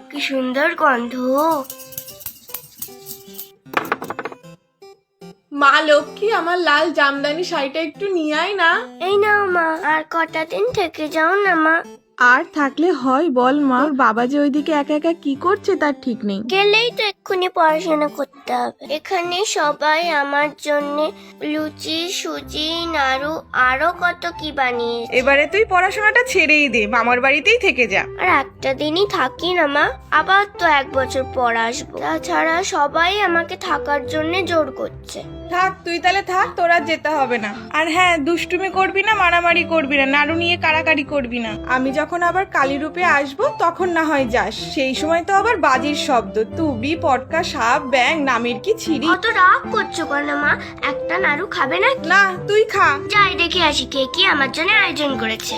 কি সুন্দর গন্ধ। মা লক্ষ্মী, আমার লাল জামদানি শাড়িটা একটু নিয়ে আয় না। এই নাও মা, আর কটা দিন থেকে যাও না মা। আর থাকলে হয় বল মা, ওর বাবা যে ওইদিকে একা একা কি করছে তার ঠিক নেই। গেলেই তো এক্ষুনি পড়াশোনা করতে হবে। এখানে সবাই আমার জন্য লুচি, সুজি, নাড়ু আরো কত কি বানিয়েছে। এবারে তুই পড়াশোনাটা ছেড়েই দে, মামার বাড়িতেই থেকে যা। আর একটা দিনই থাকি না মা, আবার তো 1 বছর পর আসবো। তাছাড়া সবাই আমাকে থাকার জন্য জোর করছে। থাক, তুই তাহলে থাক, তোর আর যেতে হবে না। আর হ্যাঁ, দুষ্টুমি করবি না, মারামারি করবি না, নাড়ু নিয়ে কাড়াকাড়ি করবি না। আমি যখন আবার কালী রূপে আসবো তখন না হয় যাস, সেই সময় তো আবার বাজির শব্দ, তুবি, পটকা, সাপ, ব্যাং, নামের কি ছিরি। অত রাগ করছো কেন মা? একটা নাড়ু খাবে না? না, তুই খা। যাই দেখে আসি কে কি আমার জন্য আয়োজন করেছে।